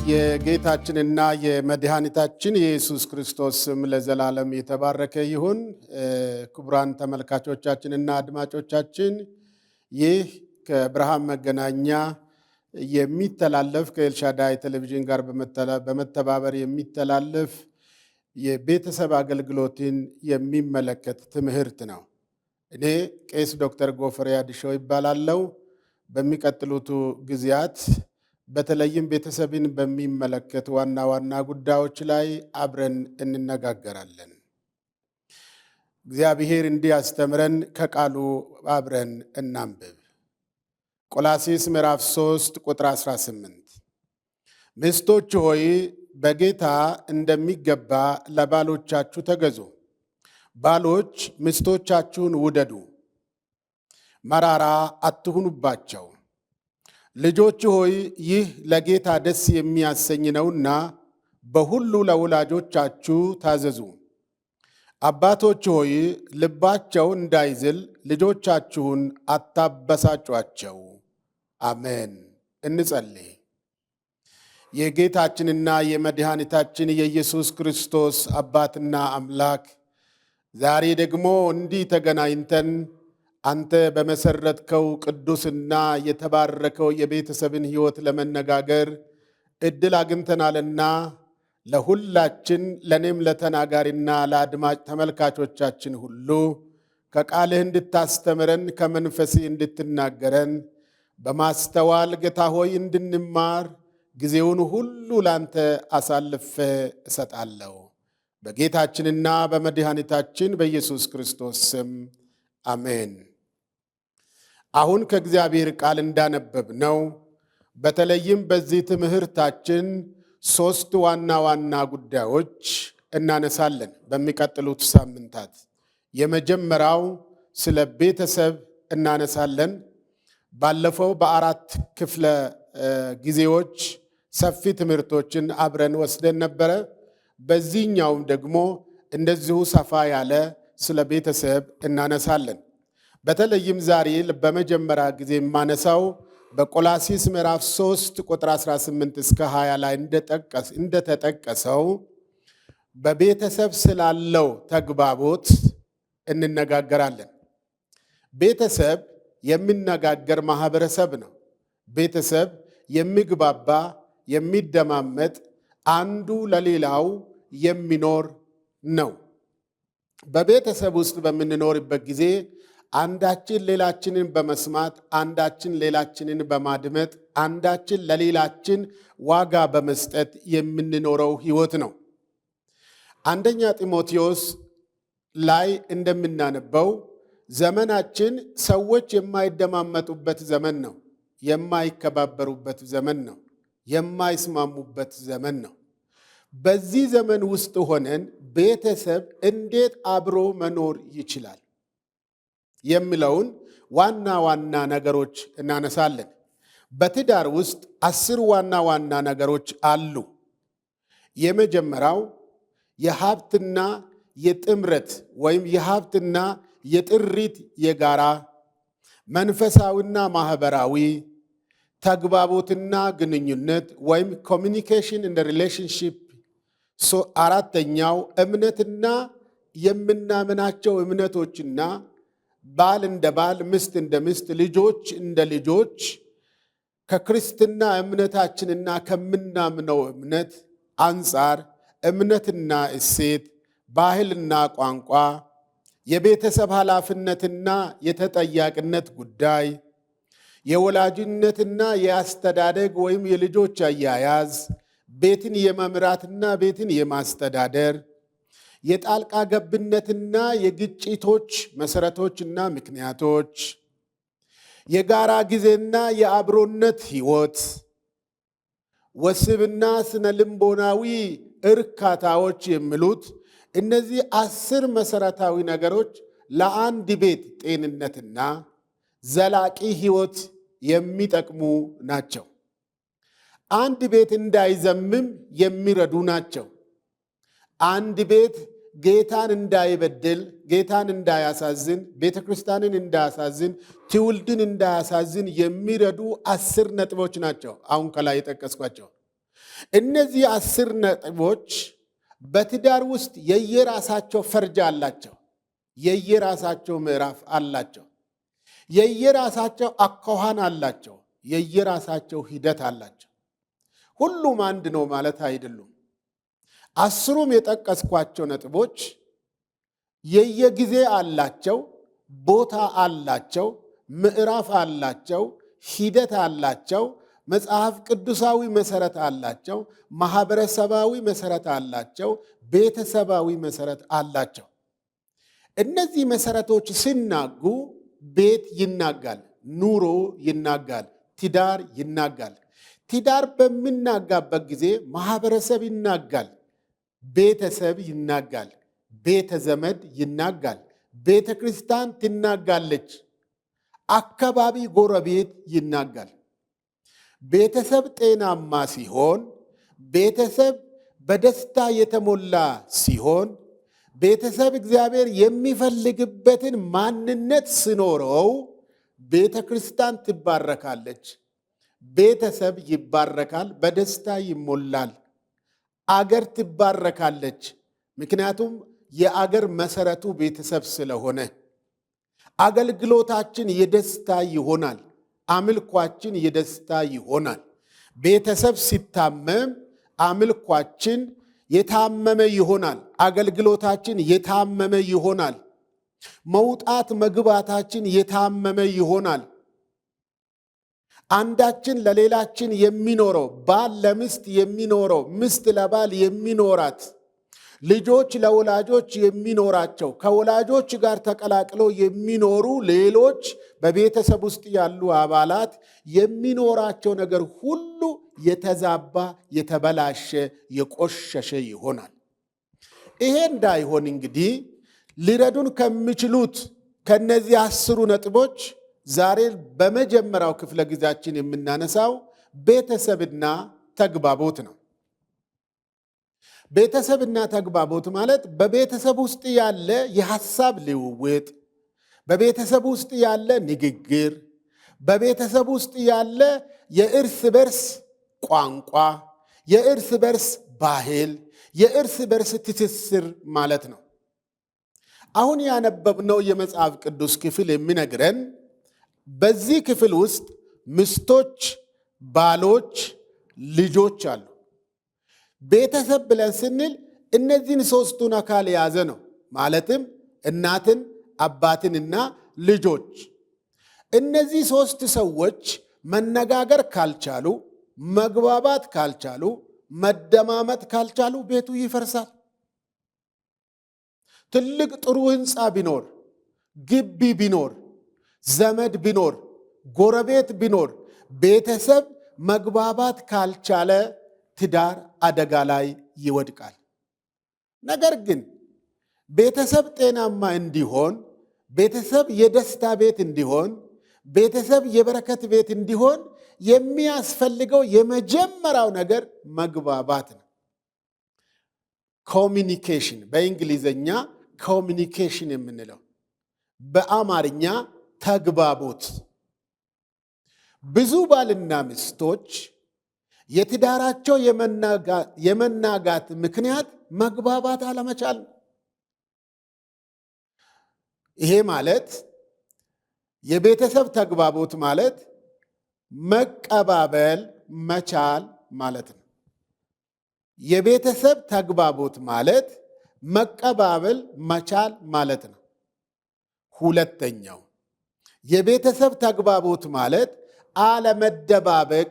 የጌታችንና የመድኃኒታችን የኢየሱስ ክርስቶስ ስም ለዘላለም የተባረከ ይሁን። ክቡራን ተመልካቾቻችንና አድማጮቻችን ይህ ከብርሃን መገናኛ የሚተላለፍ ከኤልሻዳይ ቴሌቪዥን ጋር በመተባበር የሚተላለፍ የቤተሰብ አገልግሎትን የሚመለከት ትምህርት ነው። እኔ ቄስ ዶክተር ጎፈሬ አዲሾ ይባላለሁ። በሚቀጥሉት ጊዜያት በተለይም ቤተሰብን በሚመለከት ዋና ዋና ጉዳዮች ላይ አብረን እንነጋገራለን። እግዚአብሔር እንዲያስተምረን ከቃሉ አብረን እናንብብ። ቆላስይስ ምዕራፍ 3 ቁጥር 18 ሚስቶች ሆይ በጌታ እንደሚገባ ለባሎቻችሁ ተገዙ፣ ባሎች ሚስቶቻችሁን ውደዱ፣ መራራ አትሁኑባቸው። ልጆች ሆይ ይህ ለጌታ ደስ የሚያሰኝ ነውና በሁሉ ለወላጆቻችሁ ታዘዙ። አባቶች ሆይ ልባቸው እንዳይዝል ልጆቻችሁን አታበሳጯቸው። አሜን። እንጸልይ። የጌታችንና የመድኃኒታችን የኢየሱስ ክርስቶስ አባትና አምላክ ዛሬ ደግሞ እንዲህ ተገናኝተን አንተ በመሰረትከው ቅዱስና የተባረከው የቤተሰብን ሕይወት ለመነጋገር ዕድል አግኝተናልና ለሁላችን ለእኔም ለተናጋሪና ለአድማጭ ተመልካቾቻችን ሁሉ ከቃልህ እንድታስተምረን ከመንፈስህ እንድትናገረን በማስተዋል ጌታ ሆይ እንድንማር ጊዜውን ሁሉ ላንተ አሳልፌ እሰጣለሁ። በጌታችንና በመድኃኒታችን በኢየሱስ ክርስቶስ ስም አሜን። አሁን ከእግዚአብሔር ቃል እንዳነበብነው በተለይም በዚህ ትምህርታችን 3 ዋና ዋና ጉዳዮች እናነሳለን። በሚቀጥሉት ሳምንታት የመጀመሪያው ስለ ቤተሰብ እናነሳለን። ባለፈው በ4 ክፍለ ጊዜዎች ሰፊ ትምህርቶችን አብረን ወስደን ነበረ። በዚህኛውም ደግሞ እንደዚሁ ሰፋ ያለ ስለ ቤተሰብ እናነሳለን። በተለይም ዛሬ በመጀመሪያ ጊዜ የማነሳው በቆላስይስ ምዕራፍ 3 ቁጥር 18 እስከ 20 ላይ እንደተጠቀሰው በቤተሰብ ስላለው ተግባቦት እንነጋገራለን። ቤተሰብ የሚነጋገር ማህበረሰብ ነው። ቤተሰብ የሚግባባ፣ የሚደማመጥ፣ አንዱ ለሌላው የሚኖር ነው። በቤተሰብ ውስጥ በምንኖርበት ጊዜ አንዳችን ሌላችንን በመስማት፣ አንዳችን ሌላችንን በማድመጥ፣ አንዳችን ለሌላችን ዋጋ በመስጠት የምንኖረው ሕይወት ነው። አንደኛ ጢሞቴዎስ ላይ እንደምናነበው ዘመናችን ሰዎች የማይደማመጡበት ዘመን ነው። የማይከባበሩበት ዘመን ነው። የማይስማሙበት ዘመን ነው። በዚህ ዘመን ውስጥ ሆነን ቤተሰብ እንዴት አብሮ መኖር ይችላል የሚለውን ዋና ዋና ነገሮች እናነሳለን። በትዳር ውስጥ 10 ዋና ዋና ነገሮች አሉ። የመጀመሪያው የሀብትና የጥምረት ወይም የሀብትና የጥሪት የጋራ መንፈሳዊና ማህበራዊ ተግባቦትና ግንኙነት ወይም ኮሚኒኬሽን እንደ ሪሌሽንሺፕ። አራተኛው እምነትና የምናምናቸው እምነቶችና ባል እንደ ባል፣ ምስት እንደ ምስት፣ ልጆች እንደ ልጆች ከክርስትና እምነታችንና ከምናምነው እምነት አንጻር እምነትና እሴት፣ ባህልና ቋንቋ፣ የቤተሰብ ኃላፊነትና የተጠያቂነት ጉዳይ፣ የወላጅነትና የአስተዳደግ ወይም የልጆች አያያዝ፣ ቤትን የመምራትና ቤትን የማስተዳደር፣ የጣልቃ ገብነትና የግጭቶች መሰረቶችና ምክንያቶች፣ የጋራ ጊዜና የአብሮነት ሕይወት፣ ወሲብና ስነ ልቦናዊ እርካታዎች የሚሉት እነዚህ 10 መሰረታዊ ነገሮች ለአንድ ቤት ጤንነትና ዘላቂ ሕይወት የሚጠቅሙ ናቸው። አንድ ቤት እንዳይዘምም የሚረዱ ናቸው። አንድ ቤት ጌታን እንዳይበድል፣ ጌታን እንዳያሳዝን፣ ቤተ ክርስቲያንን እንዳያሳዝን፣ ትውልድን እንዳያሳዝን የሚረዱ 10 ነጥቦች ናቸው አሁን ከላይ የጠቀስኳቸው። እነዚህ 10 ነጥቦች በትዳር ውስጥ የየራሳቸው ፈርጅ አላቸው፣ የየራሳቸው ምዕራፍ አላቸው፣ የየራሳቸው አኳኋን አላቸው፣ የየራሳቸው ሂደት አላቸው። ሁሉም አንድ ነው ማለት አይደሉም። 10ሩም የጠቀስኳቸው ነጥቦች የየጊዜ አላቸው፣ ቦታ አላቸው፣ ምዕራፍ አላቸው፣ ሂደት አላቸው፣ መጽሐፍ ቅዱሳዊ መሰረት አላቸው፣ ማህበረሰባዊ መሰረት አላቸው፣ ቤተሰባዊ መሰረት አላቸው። እነዚህ መሰረቶች ሲናጉ ቤት ይናጋል፣ ኑሮ ይናጋል፣ ትዳር ይናጋል። ትዳር በሚናጋበት ጊዜ ማህበረሰብ ይናጋል፣ ቤተሰብ ይናጋል፣ ቤተ ዘመድ ይናጋል፣ ቤተ ክርስቲያን ትናጋለች፣ አካባቢ ጎረቤት ይናጋል። ቤተሰብ ጤናማ ሲሆን፣ ቤተሰብ በደስታ የተሞላ ሲሆን፣ ቤተሰብ እግዚአብሔር የሚፈልግበትን ማንነት ሲኖረው ቤተ ክርስቲያን ትባረካለች፣ ቤተሰብ ይባረካል፣ በደስታ ይሞላል። አገር ትባረካለች፣ ምክንያቱም የአገር መሰረቱ ቤተሰብ ስለሆነ። አገልግሎታችን የደስታ ይሆናል፣ አምልኳችን የደስታ ይሆናል። ቤተሰብ ሲታመም አምልኳችን የታመመ ይሆናል፣ አገልግሎታችን የታመመ ይሆናል፣ መውጣት መግባታችን የታመመ ይሆናል። አንዳችን ለሌላችን የሚኖረው፣ ባል ለሚስት የሚኖረው፣ ሚስት ለባል የሚኖራት፣ ልጆች ለወላጆች የሚኖራቸው፣ ከወላጆች ጋር ተቀላቅለው የሚኖሩ ሌሎች በቤተሰብ ውስጥ ያሉ አባላት የሚኖራቸው ነገር ሁሉ የተዛባ፣ የተበላሸ፣ የቆሸሸ ይሆናል። ይሄ እንዳይሆን እንግዲህ ሊረዱን ከሚችሉት ከነዚህ 10 ነጥቦች ዛሬ በመጀመሪያው ክፍለ ጊዜያችን የምናነሳው ቤተሰብና ተግባቦት ነው። ቤተሰብና ተግባቦት ማለት በቤተሰብ ውስጥ ያለ የሐሳብ ልውውጥ፣ በቤተሰብ ውስጥ ያለ ንግግር፣ በቤተሰብ ውስጥ ያለ የእርስ በርስ ቋንቋ፣ የእርስ በርስ ባህል፣ የእርስ በርስ ትስስር ማለት ነው። አሁን ያነበብነው የመጽሐፍ ቅዱስ ክፍል የሚነግረን በዚህ ክፍል ውስጥ ሚስቶች፣ ባሎች፣ ልጆች አሉ። ቤተሰብ ብለን ስንል እነዚህን 3ቱን አካል የያዘ ነው። ማለትም እናትን፣ አባትንና ልጆች። እነዚህ 3 ሰዎች መነጋገር ካልቻሉ፣ መግባባት ካልቻሉ፣ መደማመጥ ካልቻሉ ቤቱ ይፈርሳል። ትልቅ ጥሩ ሕንፃ ቢኖር፣ ግቢ ቢኖር፣ ዘመድ ቢኖር፣ ጎረቤት ቢኖር፣ ቤተሰብ መግባባት ካልቻለ ትዳር አደጋ ላይ ይወድቃል። ነገር ግን ቤተሰብ ጤናማ እንዲሆን፣ ቤተሰብ የደስታ ቤት እንዲሆን፣ ቤተሰብ የበረከት ቤት እንዲሆን የሚያስፈልገው የመጀመሪያው ነገር መግባባት ነው። ኮሚኒኬሽን፣ በእንግሊዘኛ ኮሚኒኬሽን የምንለው፣ በአማርኛ ተግባቦት። ብዙ ባልና ሚስቶች የትዳራቸው የመናጋት ምክንያት መግባባት አለመቻል። ይሄ ማለት የቤተሰብ ተግባቦት ማለት መቀባበል መቻል ማለት ነው። የቤተሰብ ተግባቦት ማለት መቀባበል መቻል ማለት ነው። ሁለተኛው የቤተሰብ ተግባቦት ማለት አለመደባበቅ፣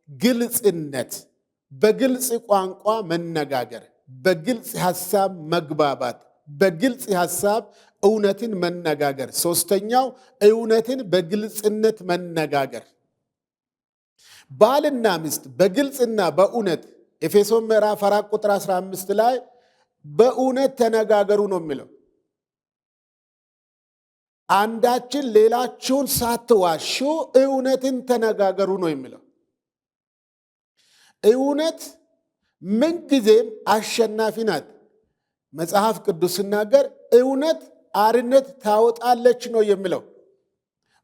ግልጽነት፣ በግልጽ ቋንቋ መነጋገር፣ በግልጽ ሐሳብ መግባባት፣ በግልጽ ሐሳብ እውነትን መነጋገር። ሶስተኛው እውነትን በግልጽነት መነጋገር። ባልና ሚስት በግልጽና በእውነት ኤፌሶን ምዕራፍ 4 ቁጥር 15 ላይ በእውነት ተነጋገሩ ነው የሚለው። አንዳችን ሌላችሁን ሳትዋሹ እውነትን ተነጋገሩ ነው የሚለው። እውነት ምንጊዜም አሸናፊ ናት። መጽሐፍ ቅዱስ ሲናገር እውነት አርነት ታወጣለች ነው የሚለው።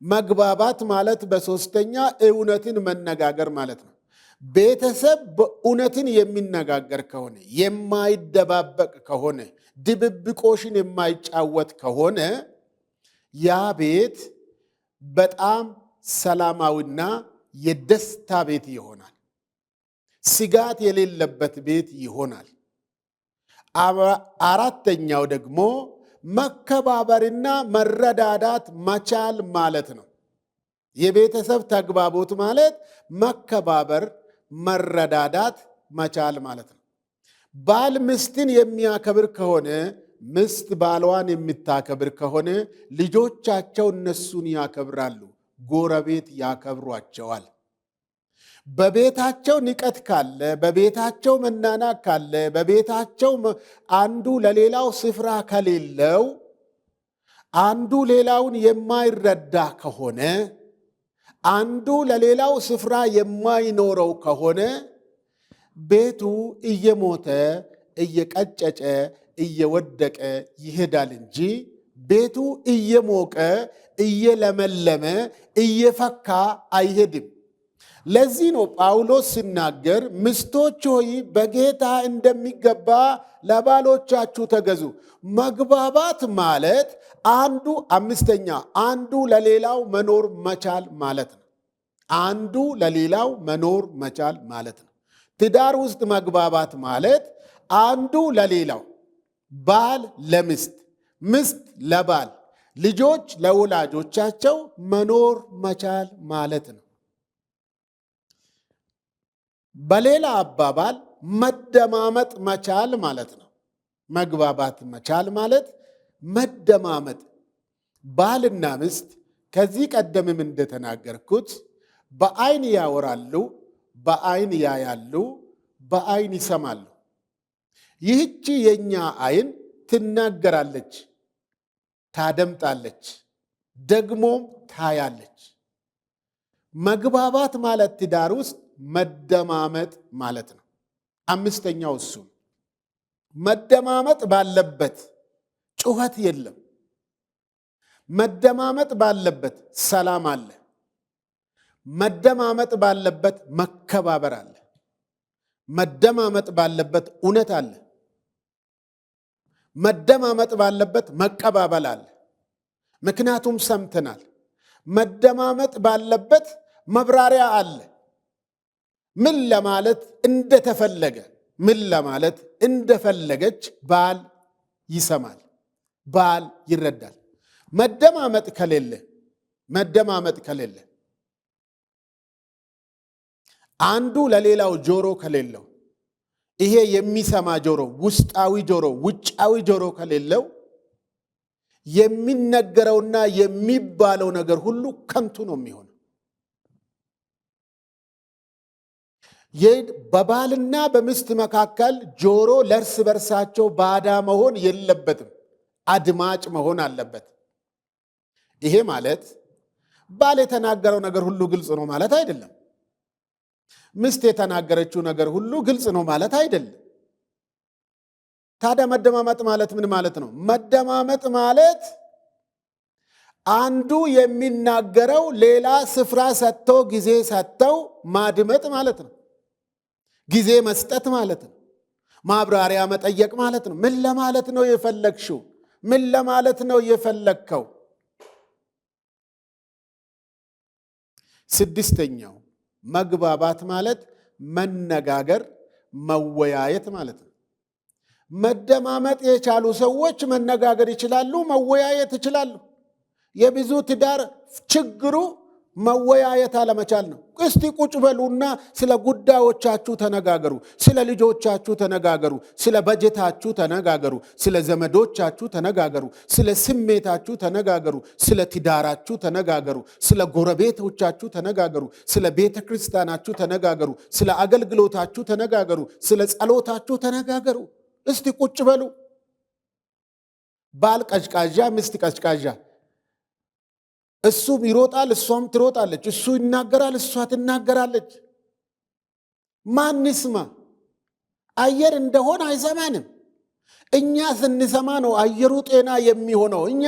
መግባባት ማለት በሶስተኛ እውነትን መነጋገር ማለት ነው። ቤተሰብ በእውነትን የሚነጋገር ከሆነ የማይደባበቅ ከሆነ ድብብቆሽን የማይጫወት ከሆነ ያ ቤት በጣም ሰላማዊና የደስታ ቤት ይሆናል። ስጋት የሌለበት ቤት ይሆናል። አራተኛው ደግሞ መከባበርና መረዳዳት መቻል ማለት ነው። የቤተሰብ ተግባቦት ማለት መከባበር፣ መረዳዳት መቻል ማለት ነው። ባል ሚስትን የሚያከብር ከሆነ፣ ሚስት ባሏን የምታከብር ከሆነ ልጆቻቸው እነሱን ያከብራሉ፣ ጎረቤት ያከብሯቸዋል። በቤታቸው ንቀት ካለ፣ በቤታቸው መናናቅ ካለ፣ በቤታቸው አንዱ ለሌላው ስፍራ ከሌለው፣ አንዱ ሌላውን የማይረዳ ከሆነ፣ አንዱ ለሌላው ስፍራ የማይኖረው ከሆነ ቤቱ እየሞተ እየቀጨጨ እየወደቀ ይሄዳል እንጂ ቤቱ እየሞቀ እየለመለመ እየፈካ አይሄድም። ለዚህ ነው ጳውሎስ ሲናገር ሚስቶች ሆይ በጌታ እንደሚገባ ለባሎቻችሁ ተገዙ። መግባባት ማለት አንዱ ለሌላው መኖር መቻል ማለት ነው። አንዱ ለሌላው መኖር መቻል ማለት ነው። ትዳር ውስጥ መግባባት ማለት አንዱ ለሌላው፣ ባል ለሚስት፣ ሚስት ለባል፣ ልጆች ለወላጆቻቸው መኖር መቻል ማለት ነው። በሌላ አባባል መደማመጥ መቻል ማለት ነው። መግባባት መቻል ማለት መደማመጥ። ባልና ሚስት ከዚህ ቀደምም እንደተናገርኩት በአይን ያወራሉ፣ በአይን ያያሉ፣ በአይን ይሰማሉ። ይህቺ የኛ አይን ትናገራለች፣ ታደምጣለች፣ ደግሞም ታያለች። መግባባት ማለት ትዳር ውስጥ መደማመጥ ማለት ነው። አምስተኛው እሱ መደማመጥ ባለበት ጩኸት የለም። መደማመጥ ባለበት ሰላም አለ። መደማመጥ ባለበት መከባበር አለ። መደማመጥ ባለበት እውነት አለ። መደማመጥ ባለበት መቀባበል አለ። ምክንያቱም ሰምተናል። መደማመጥ ባለበት መብራሪያ አለ። ምን ለማለት እንደተፈለገ፣ ምን ለማለት እንደፈለገች ባል ይሰማል፣ ባል ይረዳል። መደማመጥ ከሌለ አንዱ ለሌላው ጆሮ ከሌለው፣ ይሄ የሚሰማ ጆሮ፣ ውስጣዊ ጆሮ፣ ውጫዊ ጆሮ ከሌለው የሚነገረውና የሚባለው ነገር ሁሉ ከንቱ ነው የሚሆነው። በባልና በሚስት መካከል ጆሮ ለእርስ በርሳቸው ባዳ መሆን የለበትም፣ አድማጭ መሆን አለበት። ይሄ ማለት ባል የተናገረው ነገር ሁሉ ግልጽ ነው ማለት አይደለም። ሚስት የተናገረችው ነገር ሁሉ ግልጽ ነው ማለት አይደለም። ታዲያ መደማመጥ ማለት ምን ማለት ነው? መደማመጥ ማለት አንዱ የሚናገረው ሌላ ስፍራ ሰጥተው ጊዜ ሰጥተው ማድመጥ ማለት ነው። ጊዜ መስጠት ማለት ነው። ማብራሪያ መጠየቅ ማለት ነው። ምን ለማለት ነው የፈለግሽው? ምን ለማለት ነው የፈለግከው? ስድስተኛው መግባባት ማለት መነጋገር፣ መወያየት ማለት ነው። መደማመጥ የቻሉ ሰዎች መነጋገር ይችላሉ፣ መወያየት ይችላሉ። የብዙ ትዳር ችግሩ መወያየት አለመቻል ነው። እስቲ ቁጭ በሉና ስለ ጉዳዮቻችሁ ተነጋገሩ፣ ስለ ልጆቻችሁ ተነጋገሩ፣ ስለ በጀታችሁ ተነጋገሩ፣ ስለ ዘመዶቻችሁ ተነጋገሩ፣ ስለ ስሜታችሁ ተነጋገሩ፣ ስለ ትዳራችሁ ተነጋገሩ፣ ስለ ጎረቤቶቻችሁ ተነጋገሩ፣ ስለ ቤተ ክርስቲያናችሁ ተነጋገሩ፣ ስለ አገልግሎታችሁ ተነጋገሩ፣ ስለ ጸሎታችሁ ተነጋገሩ። እስቲ ቁጭ በሉ። ባል ቀዥቃዣ፣ ሚስት ቀዥቃዣ፣ እሱም ይሮጣል፣ እሷም ትሮጣለች። እሱ ይናገራል፣ እሷ ትናገራለች። ማን ይስማ? አየር እንደሆነ አይሰማንም። እኛ ስንሰማ ነው አየሩ ጤና የሚሆነው። እኛ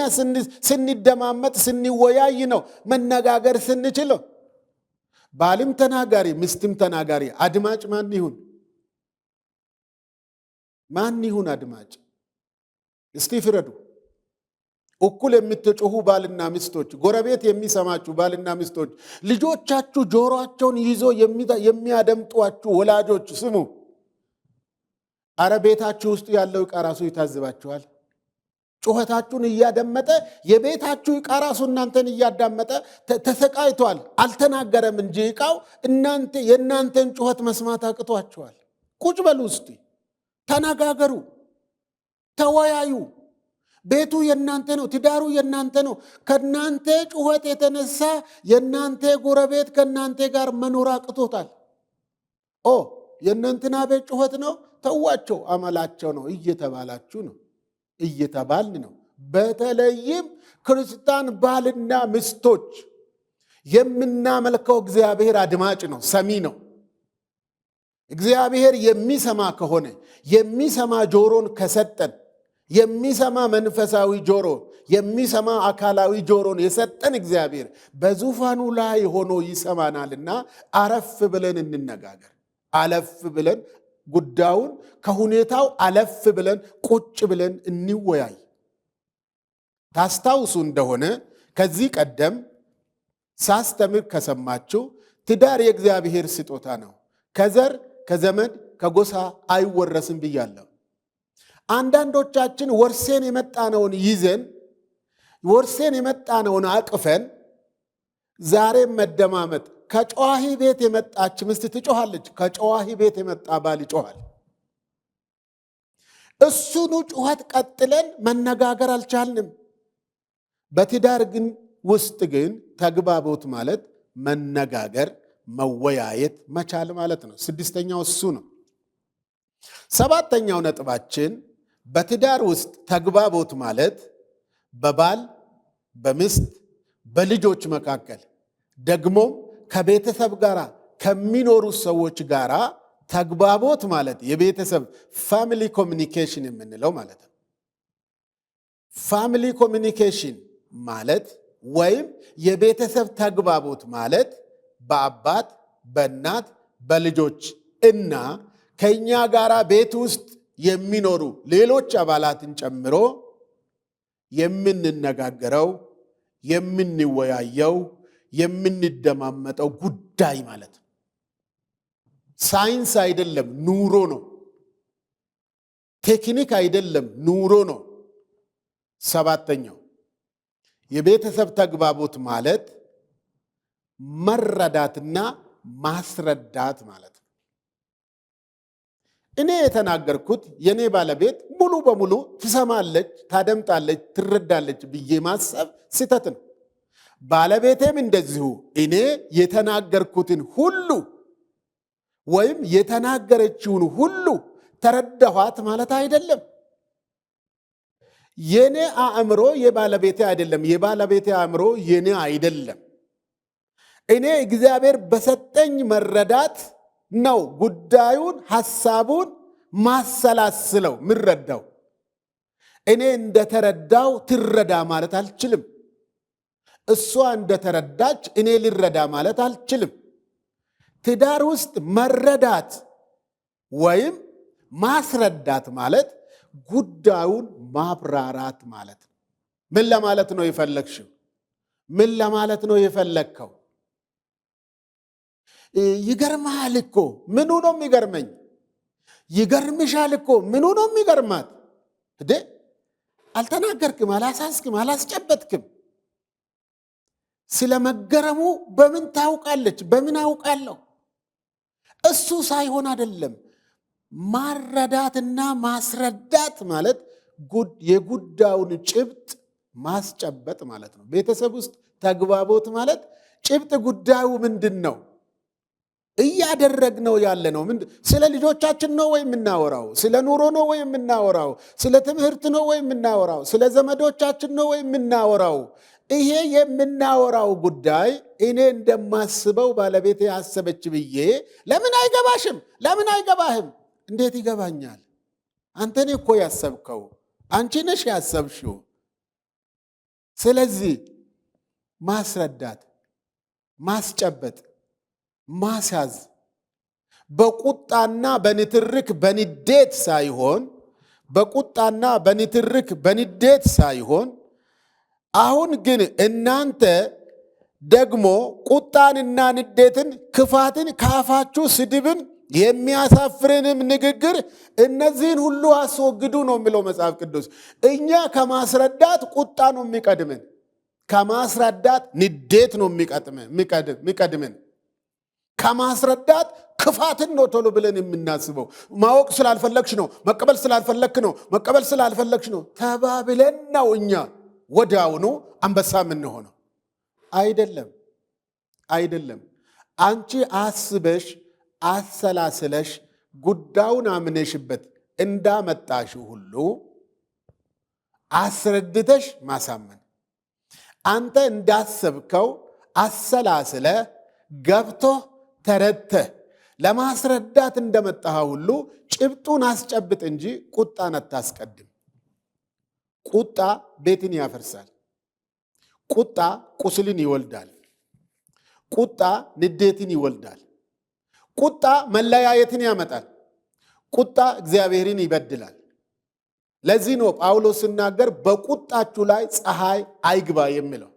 ስንደማመጥ ስንወያይ ነው መነጋገር ስንችለው። ባልም ተናጋሪ ሚስትም ተናጋሪ አድማጭ ማን ይሁን? ማን ይሁን አድማጭ? እስቲ ፍረዱ። እኩል የምትጮሁ ባልና ሚስቶች፣ ጎረቤት የሚሰማችሁ ባልና ሚስቶች፣ ልጆቻችሁ ጆሮአቸውን ይዞ የሚያደምጧችሁ ወላጆች ስሙ። አረ ቤታችሁ ውስጥ ያለው ዕቃ ራሱ ይታዝባችኋል። ጩኸታችሁን እያደመጠ የቤታችሁ ዕቃ ራሱ እናንተን እያዳመጠ ተሰቃይቷል። አልተናገረም እንጂ ዕቃው የእናንተን ጩኸት መስማት አቅቷችኋል። ቁጭ በሉ እስቲ፣ ተነጋገሩ፣ ተወያዩ። ቤቱ የእናንተ ነው። ትዳሩ የእናንተ ነው። ከእናንተ ጩኸት የተነሳ የእናንተ ጎረቤት ከእናንተ ጋር መኖር አቅቶታል። የእናንተና ቤት ጩኸት ነው፣ ተዋቸው፣ አመላቸው ነው እየተባላችሁ ነው፣ እየተባልን ነው። በተለይም ክርስቲያን ባልና ሚስቶች የምናመልከው እግዚአብሔር አድማጭ ነው፣ ሰሚ ነው። እግዚአብሔር የሚሰማ ከሆነ የሚሰማ ጆሮን ከሰጠን የሚሰማ መንፈሳዊ ጆሮ የሚሰማ አካላዊ ጆሮን የሰጠን እግዚአብሔር በዙፋኑ ላይ ሆኖ ይሰማናልና አረፍ ብለን እንነጋገር። አለፍ ብለን ጉዳዩን ከሁኔታው አለፍ ብለን ቁጭ ብለን እንወያይ። ታስታውሱ እንደሆነ ከዚህ ቀደም ሳስተምር ከሰማችሁ ትዳር የእግዚአብሔር ስጦታ ነው፣ ከዘር ከዘመድ ከጎሳ አይወረስም ብያለሁ። አንዳንዶቻችን ወርሴን የመጣነውን ይዘን ወርሴን የመጣነውን አቅፈን ዛሬም መደማመጥ። ከጨዋሂ ቤት የመጣች ሚስት ትጮኻለች፣ ከጨዋሂ ቤት የመጣ ባል ይጮኻል። እሱኑ ጩኸት ቀጥለን መነጋገር አልቻልንም። በትዳር ግን ውስጥ ግን ተግባቦት ማለት መነጋገር፣ መወያየት መቻል ማለት ነው። ስድስተኛው እሱ ነው። ሰባተኛው ነጥባችን በትዳር ውስጥ ተግባቦት ማለት በባል በሚስት በልጆች መካከል ደግሞም ከቤተሰብ ጋር ከሚኖሩ ሰዎች ጋር ተግባቦት ማለት የቤተሰብ ፋሚሊ ኮሚኒኬሽን የምንለው ማለት ነው። ፋሚሊ ኮሚኒኬሽን ማለት ወይም የቤተሰብ ተግባቦት ማለት በአባት በእናት በልጆች እና ከኛ ጋር ቤት ውስጥ የሚኖሩ ሌሎች አባላትን ጨምሮ የምንነጋገረው፣ የምንወያየው፣ የምንደማመጠው ጉዳይ ማለት ነው። ሳይንስ አይደለም፣ ኑሮ ነው። ቴክኒክ አይደለም፣ ኑሮ ነው። ሰባተኛው የቤተሰብ ተግባቦት ማለት መረዳትና ማስረዳት ማለት ነው። እኔ የተናገርኩት የኔ ባለቤት ሙሉ በሙሉ ትሰማለች፣ ታደምጣለች፣ ትረዳለች ብዬ ማሰብ ስህተት ነው። ባለቤቴም እንደዚሁ እኔ የተናገርኩትን ሁሉ ወይም የተናገረችውን ሁሉ ተረዳኋት ማለት አይደለም። የኔ አእምሮ የባለቤቴ አይደለም፣ የባለቤቴ አእምሮ የኔ አይደለም። እኔ እግዚአብሔር በሰጠኝ መረዳት ነው ጉዳዩን ሐሳቡን ማሰላስለው ምረዳው። እኔ እንደተረዳው ትረዳ ማለት አልችልም። እሷ እንደተረዳች እኔ ልረዳ ማለት አልችልም። ትዳር ውስጥ መረዳት ወይም ማስረዳት ማለት ጉዳዩን ማብራራት ማለት ነው። ምን ለማለት ነው የፈለግሽው? ምን ለማለት ነው የፈለግከው? ይገርምሃል እኮ። ምኑ ነው የሚገርመኝ? ይገርምሻል እኮ። ምኑ ነው የሚገርማት? አልተናገርክም፣ አላሳስክም፣ አላስጨበጥክም። ስለ መገረሙ በምን ታውቃለች? በምን አውቃለሁ? እሱ ሳይሆን አይደለም። ማረዳትና ማስረዳት ማለት የጉዳዩን ጭብጥ ማስጨበጥ ማለት ነው። ቤተሰብ ውስጥ ተግባቦት ማለት ጭብጥ ጉዳዩ ምንድን ነው? እያደረግነው ያለ ነው። ስለ ልጆቻችን ነው ወይ የምናወራው? ስለ ኑሮ ነው ወይ የምናወራው? ስለ ትምህርት ነው ወይ የምናወራው? ስለ ዘመዶቻችን ነው ወይ የምናወራው? ይሄ የምናወራው ጉዳይ እኔ እንደማስበው ባለቤቴ ያሰበች ብዬ ለምን አይገባሽም? ለምን አይገባህም? እንዴት ይገባኛል? አንተ ነህ እኮ ያሰብከው፣ አንቺ ነሽ ያሰብሽው። ስለዚህ ማስረዳት፣ ማስጨበጥ ማስያዝ በቁጣና በንትርክ በንዴት ሳይሆን በቁጣና በንትርክ በንዴት ሳይሆን አሁን ግን እናንተ ደግሞ ቁጣንና ንዴትን ክፋትን ካፋችሁ ስድብን የሚያሳፍርንም ንግግር እነዚህን ሁሉ አስወግዱ ነው የሚለው መጽሐፍ ቅዱስ። እኛ ከማስረዳት ቁጣ ነው የሚቀድመን፣ ከማስረዳት ንዴት ነው የሚቀድመን፣ ከማስረዳት ክፋትን ነው ቶሎ ብለን የምናስበው። ማወቅ ስላልፈለግሽ ነው፣ መቀበል ስላልፈለግክ ነው፣ መቀበል ስላልፈለግሽ ነው ተባብለን ነው እኛ ወዲያውኑ አንበሳ የምንሆነው። አይደለም። አንቺ አስበሽ አሰላስለሽ ጉዳዩን አምነሽበት እንዳመጣሽ ሁሉ አስረድተሽ ማሳመን። አንተ እንዳሰብከው አሰላስለ ገብቶ ተረድተ ለማስረዳት እንደመጣህ ሁሉ ጭብጡን አስጨብጥ እንጂ ቁጣን አታስቀድም። ቁጣ ቤትን ያፈርሳል። ቁጣ ቁስልን ይወልዳል። ቁጣ ንዴትን ይወልዳል። ቁጣ መለያየትን ያመጣል። ቁጣ እግዚአብሔርን ይበድላል። ለዚህ ነው ጳውሎስ ሲናገር በቁጣችሁ ላይ ፀሐይ አይግባ የሚለው።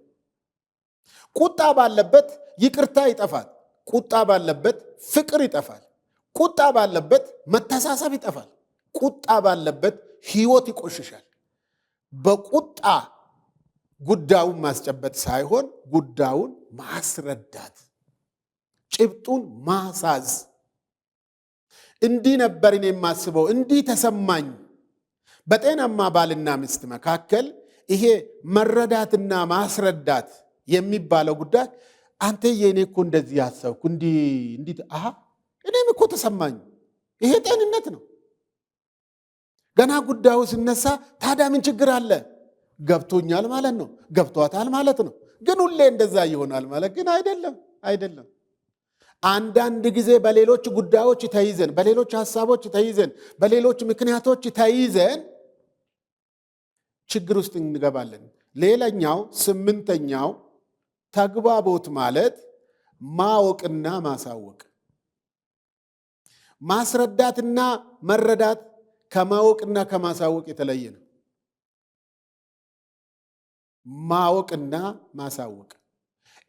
ቁጣ ባለበት ይቅርታ ይጠፋል። ቁጣ ባለበት ፍቅር ይጠፋል። ቁጣ ባለበት መተሳሰብ ይጠፋል። ቁጣ ባለበት ሕይወት ይቆሽሻል። በቁጣ ጉዳዩን ማስጨበጥ ሳይሆን ጉዳዩን ማስረዳት፣ ጭብጡን ማሳዝ። እንዲህ ነበር እኔ የማስበው፣ እንዲህ ተሰማኝ። በጤናማ ባልና ሚስት መካከል ይሄ መረዳትና ማስረዳት የሚባለው ጉዳይ አንተ የኔ እኮ እንደዚህ ያሰብኩ እንዲህ እኔም እኮ ተሰማኝ። ይሄ ጤንነት ነው። ገና ጉዳዩ ሲነሳ ታዲያ ምን ችግር አለ? ገብቶኛል ማለት ነው፣ ገብቷታል ማለት ነው። ግን ሁሌ እንደዛ ይሆናል ማለት ግን አይደለም። አንዳንድ ጊዜ በሌሎች ጉዳዮች ተይዘን፣ በሌሎች ሐሳቦች ተይዘን፣ በሌሎች ምክንያቶች ተይዘን ችግር ውስጥ እንገባለን። ሌላኛው 8ኛው ተግባቦት ማለት ማወቅና ማሳወቅ። ማስረዳትና መረዳት ከማወቅና ከማሳወቅ የተለየ ነው። ማወቅና ማሳወቅ።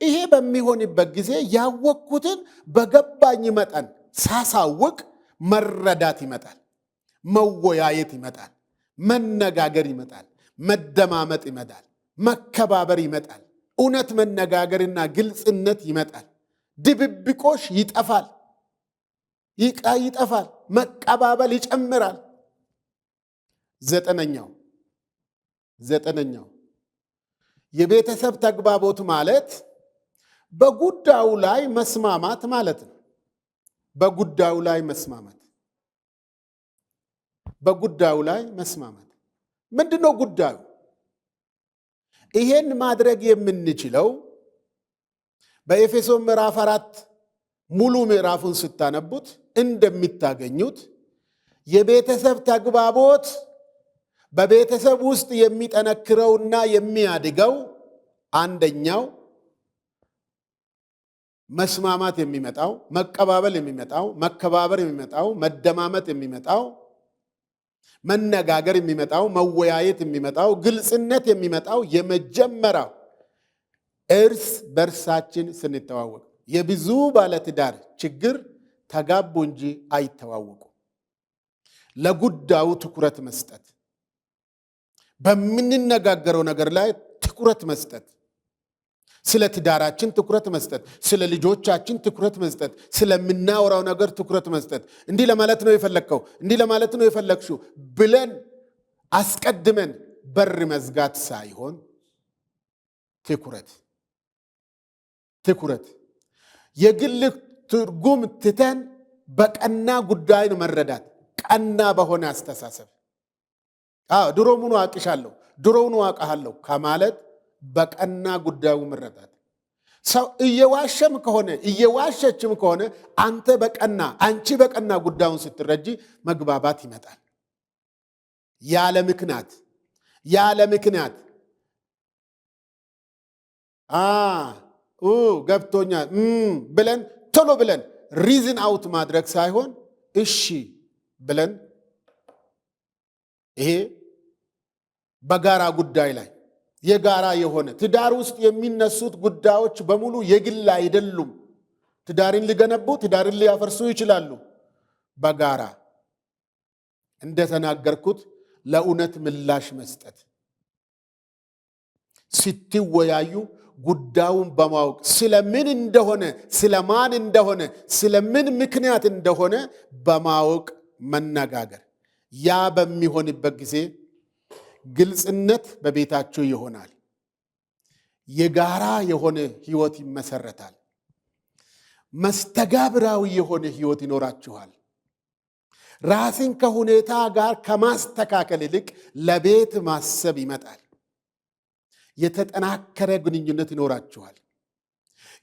ይሄ በሚሆንበት ጊዜ ያወቅኩትን በገባኝ መጠን ሳሳውቅ መረዳት ይመጣል፣ መወያየት ይመጣል፣ መነጋገር ይመጣል፣ መደማመጥ ይመጣል፣ መከባበር ይመጣል፣ እውነት መነጋገርና ግልጽነት ይመጣል፣ ድብብቆሽ ይጠፋል፣ መቀባበል ይጨምራል። ዘጠነኛው የቤተሰብ ተግባቦት ማለት በጉዳዩ ላይ መስማማት ማለት ነው። በጉዳዩ ላይ መስማማት ምንድነው ጉዳዩ? ይሄን ማድረግ የምንችለው በኤፌሶን ምዕራፍ 4 ሙሉ ምዕራፉን ስታነቡት እንደሚታገኙት የቤተሰብ ተግባቦት በቤተሰብ ውስጥ የሚጠነክረውና የሚያድገው አንደኛው መስማማት የሚመጣው፣ መቀባበል የሚመጣው፣ መከባበር የሚመጣው፣ መደማመጥ የሚመጣው፣ መነጋገር የሚመጣው፣ መወያየት የሚመጣው፣ ግልጽነት የሚመጣው የመጀመሪያው እርስ በርሳችን ስንተዋወቅ። የብዙ ባለትዳር ችግር ተጋቡ እንጂ አይተዋወቁ። ለጉዳዩ ትኩረት መስጠት፣ በምንነጋገረው ነገር ላይ ትኩረት መስጠት፣ ስለ ትዳራችን ትኩረት መስጠት፣ ስለ ልጆቻችን ትኩረት መስጠት፣ ስለምናወራው ነገር ትኩረት መስጠት። እንዲህ ለማለት ነው የፈለግከው፣ እንዲህ ለማለት ነው የፈለግሽው ብለን አስቀድመን በር መዝጋት ሳይሆን ትኩረት የግል ትርጉም ትተን በቀና ጉዳይን መረዳት፣ ቀና በሆነ አስተሳሰብ። ድሮውኑ አውቅሻለሁ፣ ድሮውኑ አውቃለሁ ከማለት በቀና ጉዳዩ መረዳት። ሰው እየዋሸም ከሆነ እየዋሸችም ከሆነ አንቺ በቀና ጉዳዩን ስትረጂ መግባባት ይመጣል። ያለ ምክንያት ገብቶኛል ብለን ቶሎ ብለን ሪዝን አውት ማድረግ ሳይሆን እሺ ብለን ይሄ በጋራ ጉዳይ ላይ የጋራ የሆነ ትዳር ውስጥ የሚነሱት ጉዳዮች በሙሉ የግል አይደሉም። ትዳርን ሊገነቡ ትዳርን ሊያፈርሱ ይችላሉ። በጋራ እንደተናገርኩት ለእውነት ምላሽ መስጠት፣ ስትወያዩ ጉዳዩን በማወቅ ስለምን እንደሆነ ስለማን እንደሆነ ስለምን ምክንያት እንደሆነ በማወቅ መነጋገር። ያ በሚሆንበት ጊዜ ግልጽነት በቤታችሁ ይሆናል። የጋራ የሆነ ህይወት ይመሰረታል። መስተጋብራዊ የሆነ ህይወት ይኖራችኋል። ራስን ከሁኔታ ጋር ከማስተካከል ይልቅ ለቤት ማሰብ ይመጣል። የተጠናከረ ግንኙነት ይኖራችኋል።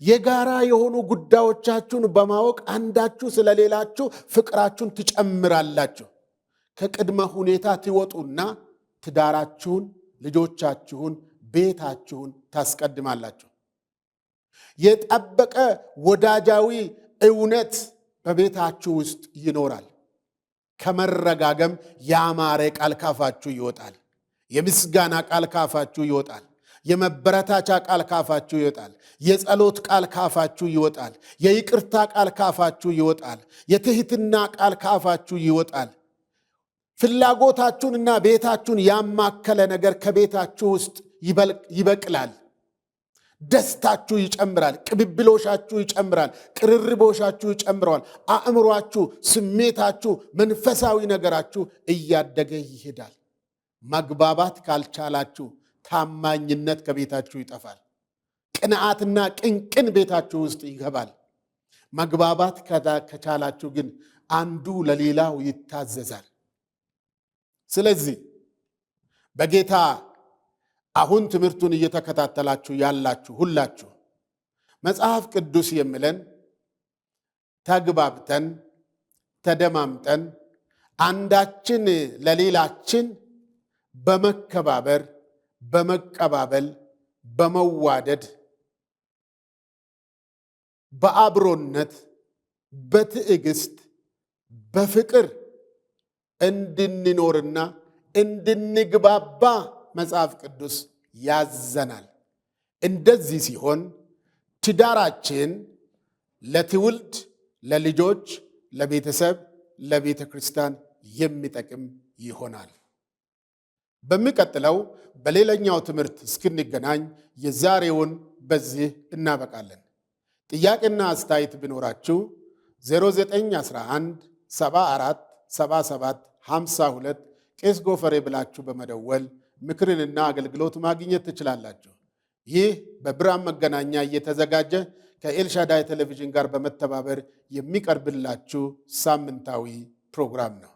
የጋራ የሆኑ ጉዳዮቻችሁን በማወቅ አንዳችሁ ስለሌላችሁ ፍቅራችሁን ትጨምራላችሁ። ከቅድመ ሁኔታ ትወጡና ትዳራችሁን፣ ልጆቻችሁን፣ ቤታችሁን ታስቀድማላችሁ። የጠበቀ ወዳጃዊ እውነት በቤታችሁ ውስጥ ይኖራል። ከመረጋገም ያማረ ቃል ካፋችሁ ይወጣል። የምስጋና ቃል ካፋችሁ ይወጣል። የመበረታቻ ቃል ካፋችሁ ይወጣል። የጸሎት ቃል ካፋችሁ ይወጣል። የይቅርታ ቃል ካፋችሁ ይወጣል። የትህትና ቃል ካፋችሁ ይወጣል። ፍላጎታችሁንና ቤታችሁን ያማከለ ነገር ከቤታችሁ ውስጥ ይበቅላል። ደስታችሁ ይጨምራል። ቅብብሎሻችሁ ይጨምራል። ቅርርቦሻችሁ ይጨምረዋል። አእምሯችሁ፣ ስሜታችሁ፣ መንፈሳዊ ነገራችሁ እያደገ ይሄዳል። መግባባት ካልቻላችሁ ታማኝነት ከቤታችሁ ይጠፋል። ቅንዓትና ቅንቅን ቤታችሁ ውስጥ ይገባል። መግባባት ከቻላችሁ ግን አንዱ ለሌላው ይታዘዛል። ስለዚህ በጌታ አሁን ትምህርቱን እየተከታተላችሁ ያላችሁ ሁላችሁ መጽሐፍ ቅዱስ የሚለን ተግባብተን ተደማምጠን አንዳችን ለሌላችን በመከባበር በመቀባበል በመዋደድ በአብሮነት በትዕግስት በፍቅር እንድንኖርና እንድንግባባ መጽሐፍ ቅዱስ ያዘናል። እንደዚህ ሲሆን ትዳራችን ለትውልድ፣ ለልጆች፣ ለቤተሰብ፣ ለቤተ ክርስቲያን የሚጠቅም ይሆናል። በሚቀጥለው በሌላኛው ትምህርት እስክንገናኝ የዛሬውን በዚህ እናበቃለን። ጥያቄና አስተያየት ቢኖራችሁ 0911 74 77 52 ቄስ ጎፈሬ ብላችሁ በመደወል ምክርንና አገልግሎት ማግኘት ትችላላችሁ። ይህ በብርሃን መገናኛ እየተዘጋጀ ከኤልሻዳይ ቴሌቪዥን ጋር በመተባበር የሚቀርብላችሁ ሳምንታዊ ፕሮግራም ነው።